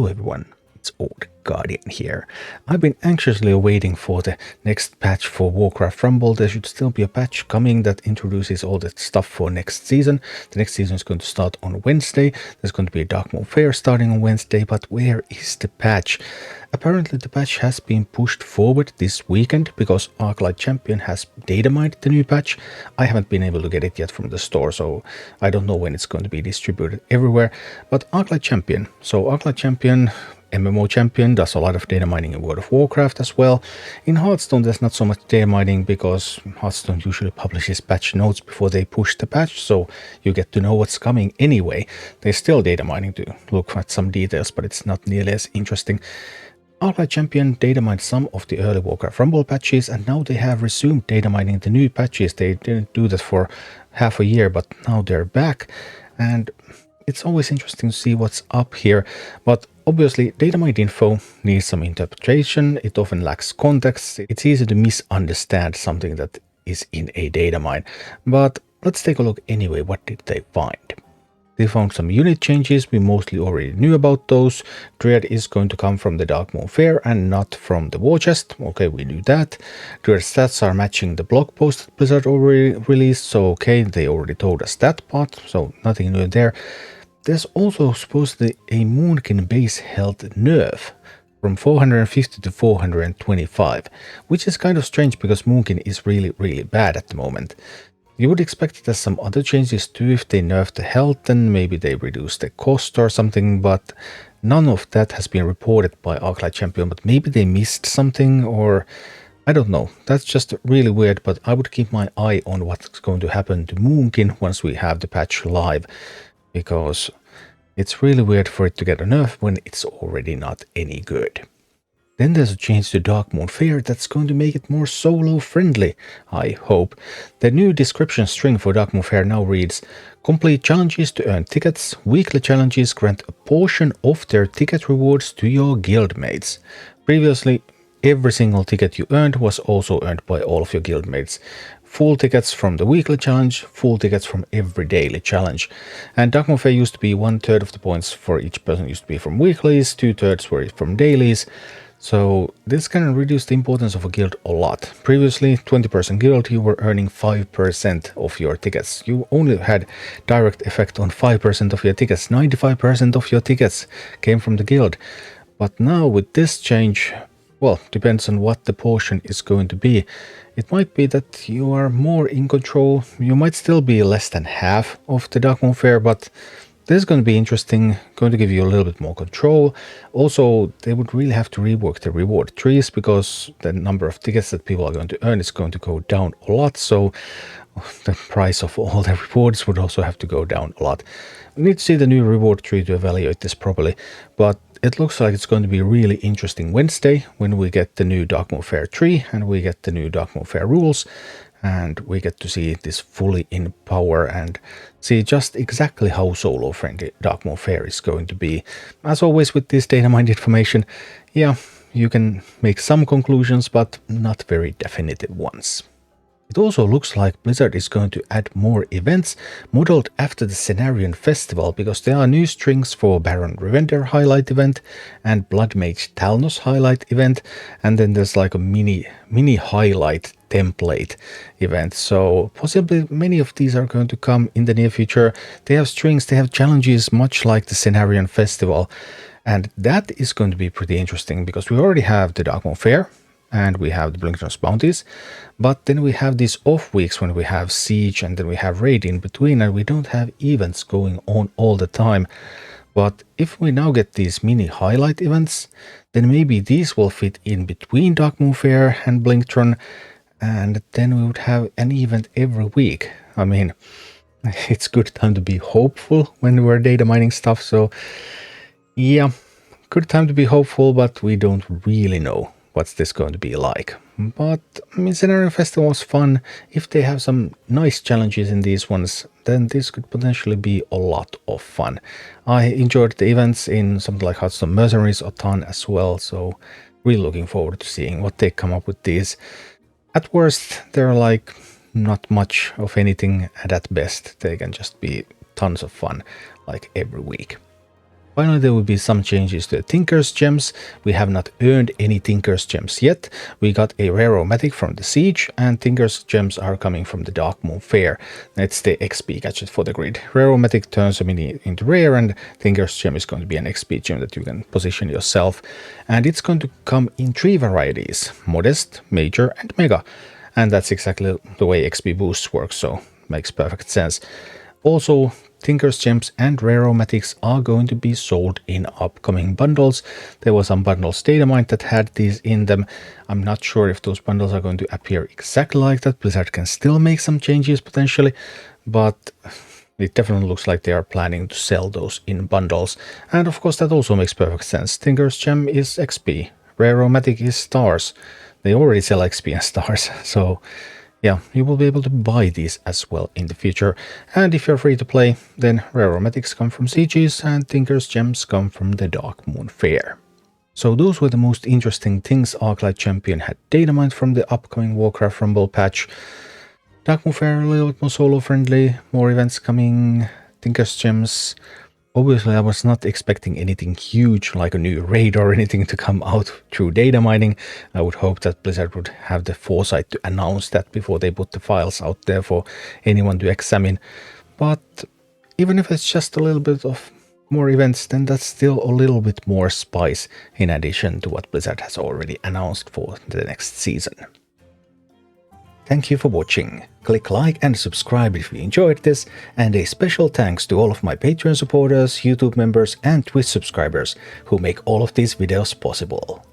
Hello everyone, it's Old Guardian here. I've been anxiously awaiting for the next patch for Warcraft Rumble. There should still be a patch coming that introduces all the stuff for next season. The next season is going to start on Wednesday. There's going to be a Darkmoon Faire starting on Wednesday, but where is the patch? Apparently the patch has been pushed forward this weekend because Arclight Champion has datamined the new patch. I haven't been able to get it yet from the store, so I don't know when it's going to be distributed everywhere. But Arclight Champion, MMO champion, does a lot of data mining in World of Warcraft as well. In Hearthstone there's not so much data mining because Hearthstone usually publishes patch notes before they push the patch, so you get to know what's coming anyway. There's still data mining to look at some details, but it's not nearly as interesting. Arclight Champion data mined some of the early Warcraft Rumble patches, and now they have resumed data mining the new patches. They didn't do that for half a year, but now they're back, and it's always interesting to see what's up here. But obviously, data mined info needs some interpretation. It often lacks context. It's easy to misunderstand something that is in a data mine. But let's take a look anyway. What did they find? They found some unit changes. We mostly already knew about those. Dread is going to come from the Darkmoon Faire and not from the war chest. Okay, we knew that. Dread stats are matching the blog post that Blizzard already released. So okay, they already told us that part. So nothing new there. There's also supposedly a Moonkin base health nerf from 450 to 425, which is kind of strange because Moonkin is really bad at the moment. You would expect there's some other changes too. If they nerf the health, then maybe they reduce the cost or something, but none of that has been reported by Arclight Champion. But maybe they missed something, or I don't know. That's just really weird, but I would keep my eye on what's going to happen to Moonkin once we have the patch live, because it's really weird for it to get a nerf when it's already not any good. Then there's a change to Darkmoon Faire that's going to make it more solo-friendly, I hope. The new description string for Darkmoon Faire now reads: complete challenges to earn tickets. Weekly challenges grant a portion of their ticket rewards to your guildmates. Previously, every single ticket you earned was also earned by all of your guildmates. Full tickets from the weekly challenge, full tickets from every daily challenge. And Darkmoon Faire used to be 1/3 of the points for each person used to be from weeklies, 2/3 were from dailies. So this can reduce the importance of a guild a lot. Previously, 20-person guild, you were earning 5% of your tickets. You only had direct effect on 5% of your tickets. 95% of your tickets came from the guild. But now with this change, well, depends on what the portion is going to be. It might be that you are more in control. You might still be less than half of the Darkmoon Faire, but this is going to be interesting, going to give you a little bit more control. Also, they would really have to rework the reward trees because the number of tickets that people are going to earn is going to go down a lot. So the price of all the rewards would also have to go down a lot. We need to see the new reward tree to evaluate this properly, but it looks like it's going to be a really interesting Wednesday when we get the new Darkmoon Faire tree and we get the new Darkmoon Faire rules, and we get to see this fully in power and see just exactly how solo-friendly Darkmoon Faire is going to be. As always with this data mined information, yeah, you can make some conclusions, but not very definitive ones. It also looks like Blizzard is going to add more events modeled after the Cenarion Festival, because there are new strings for Baron Revender highlight event and Blood Mage Talnos highlight event, and then there's like a mini highlight template event. So possibly many of these are going to come in the near future. They have strings, they have challenges much like the Cenarion Festival, and that is going to be pretty interesting because we already have the Darkmoon Faire and we have the Blinkers bounties, but then we have these off weeks when we have Siege and then we have Raid in between, and we don't have events going on all the time. But if we now get these mini highlight events, then maybe these will fit in between Darkmoon Faire and Blinktron, and then we would have an event every week. I mean, it's good time to be hopeful when we're data mining stuff, so yeah, good time to be hopeful, but we don't really know what's this going to be like. But I mean, Cenarion Festival was fun. If they have some nice challenges in these ones, then this could potentially be a lot of fun. I enjoyed the events in something like Hearthstone Mercenaries a ton as well, so really looking forward to seeing what they come up with these. At worst, they're like not much of anything, and at best they can just be tons of fun like every week. Finally, there will be some changes to the Tinker's Gems. We have not earned any Tinker's Gems yet. We got a Rare-O-Matic from the Siege, and Tinker's Gems are coming from the Darkmoon Faire. It's the XP gadget for the grid. Rare-O-Matic turns a mini into rare, and Tinker's Gem is going to be an XP gem that you can position yourself. And it's going to come in 3 varieties: Modest, Major, and Mega. And that's exactly the way XP boosts work, so makes perfect sense. Also, Tinker's Gems and Rare-O-Matics are going to be sold in upcoming bundles. There were some bundles Datamined that had these in them. I'm not sure if those bundles are going to appear exactly like that. Blizzard can still make some changes potentially, but it definitely looks like they are planning to sell those in bundles. And of course that also makes perfect sense. Tinker's Gem is XP, Rare-O-Matic is stars. They already sell XP and stars, so yeah, you will be able to buy these as well in the future. And if you're free to play, then Rare-O-Matics come from CGs and Tinker's Gems come from the Darkmoon Faire. So those were the most interesting things Arclight Champion had Datamined from the upcoming Warcraft Rumble patch. Darkmoon Faire a little bit more solo-friendly, more events coming, Tinker's Gems. Obviously, I was not expecting anything huge like a new raid or anything to come out through data mining. I would hope that Blizzard would have the foresight to announce that before they put the files out there for anyone to examine. But even if it's just a little bit of more events, then that's still a little bit more spice in addition to what Blizzard has already announced for the next season. Thank you for watching. Click like and subscribe if you enjoyed this, and a special thanks to all of my Patreon supporters, YouTube members and Twitch subscribers who make all of these videos possible.